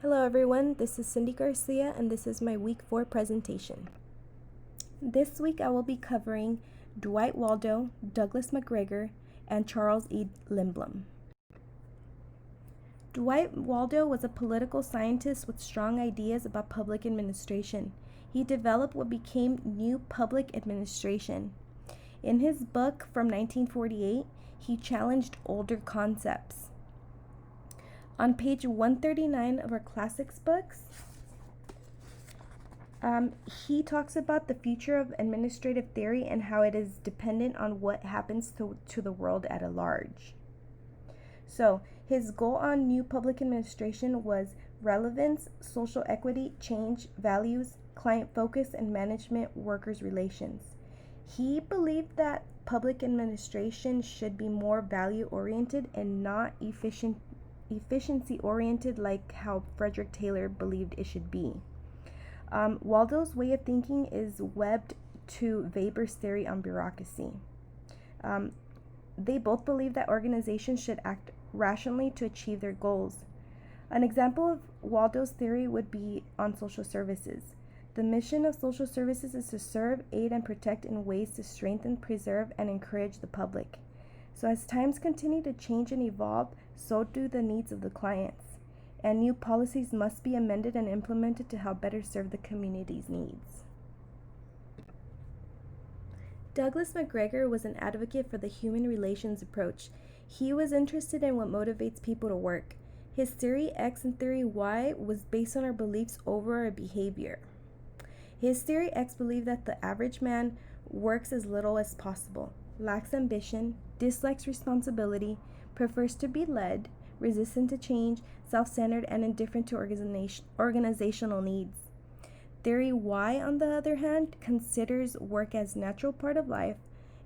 Hello everyone, this is Cindy Garcia and this is my week 4 presentation. This week I will be covering Dwight Waldo, Douglas McGregor, and Charles E Lindbloom. Dwight Waldo was a political scientist with strong ideas about public administration. He developed what became New Public Administration. In his book from 1948, he challenged older concepts. On page 139 of our classics books, he talks about the future of administrative theory and how it is dependent on what happens to the world at a large. So, his goal on New Public Administration was relevance, social equity, change, values, client focus, and management workers' relations. He believed that public administration should be more value-oriented and not efficiency-oriented like how Frederick Taylor believed it should be. Waldo's way of thinking is webbed to Weber's theory on bureaucracy. They both believe that organizations should act rationally to achieve their goals. An example of Waldo's theory would be on social services. The mission of social services is to serve, aid, and protect in ways to strengthen, preserve, and encourage the public. So as times continue to change and evolve, so do the needs of the clients. And new policies must be amended and implemented to help better serve the community's needs. Douglas McGregor was an advocate for the human relations approach. He was interested in what motivates people to work. His theory X and theory Y was based on our beliefs over our behavior. His theory X believed that the average man works as little as possible, lacks ambition, dislikes responsibility, prefers to be led, resistant to change, self-centered, and indifferent to organizational needs. Theory Y, on the other hand, considers work as a natural part of life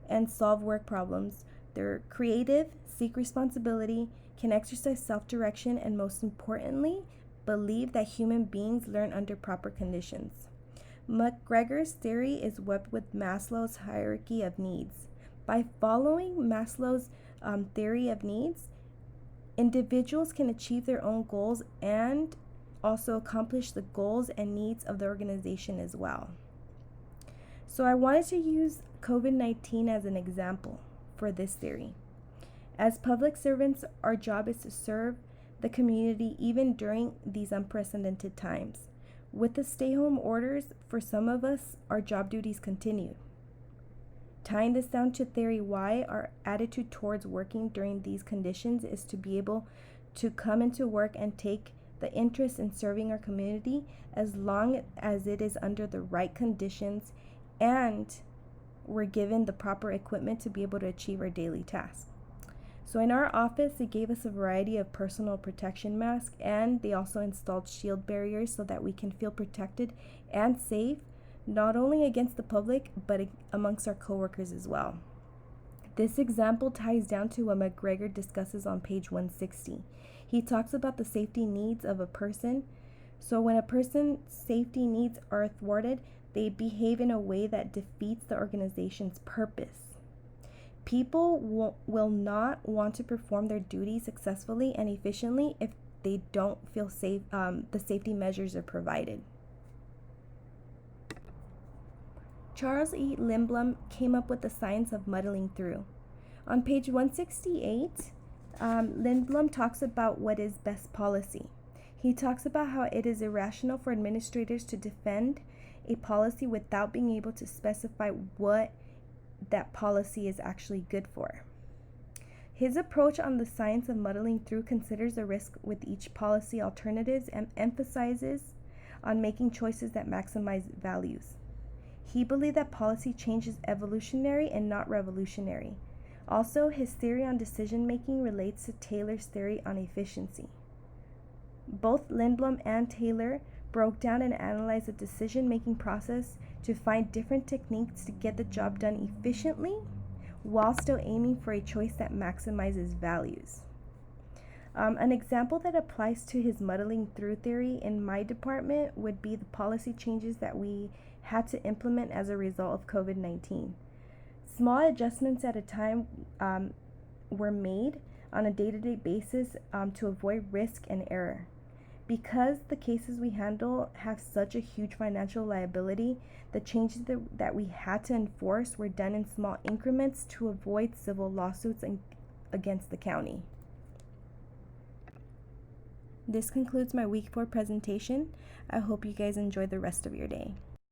and solve work problems. They're creative, seek responsibility, can exercise self-direction, and most importantly, believe that human beings learn under proper conditions. McGregor's theory is webbed with Maslow's hierarchy of needs. By following Maslow's theory of needs, individuals can achieve their own goals and also accomplish the goals and needs of the organization as well. So I wanted to use COVID-19 as an example for this theory. As public servants, our job is to serve the community even during these unprecedented times. With the stay-home orders, for some of us, our job duties continue. Tying this down to theory Y, our attitude towards working during these conditions is to be able to come into work and take the interest in serving our community as long as it is under the right conditions and we're given the proper equipment to be able to achieve our daily tasks. So in our office, they gave us a variety of personal protection masks, and they also installed shield barriers so that we can feel protected and safe, not only against the public, but amongst our coworkers as well. This example ties down to what McGregor discusses on page 160. He talks about the safety needs of a person. So when a person's safety needs are thwarted, they behave in a way that defeats the organization's purpose. People will not want to perform their duties successfully and efficiently if they don't feel safe. The safety measures are provided. Charles E Lindbloom came up with the science of muddling through. On page 168, Lindbloom talks about what is best policy. He talks about how it is irrational for administrators to defend a policy without being able to specify what that policy is actually good for. His approach on the science of muddling through considers the risk with each policy alternatives and emphasizes on making choices that maximize values. He believed that policy change is evolutionary and not revolutionary. Also, his theory on decision making relates to Taylor's theory on efficiency. Both Lindbloom and Taylor broke down and analyzed the decision-making process to find different techniques to get the job done efficiently while still aiming for a choice that maximizes values. An example that applies to his muddling through theory in my department would be the policy changes that we had to implement as a result of COVID-19. Small adjustments at a time were made on a day-to-day basis to avoid risk and error. Because the cases we handle have such a huge financial liability, the changes that we had to enforce were done in small increments to avoid civil lawsuits against the county. This concludes my week 4 presentation. I hope you guys enjoy the rest of your day.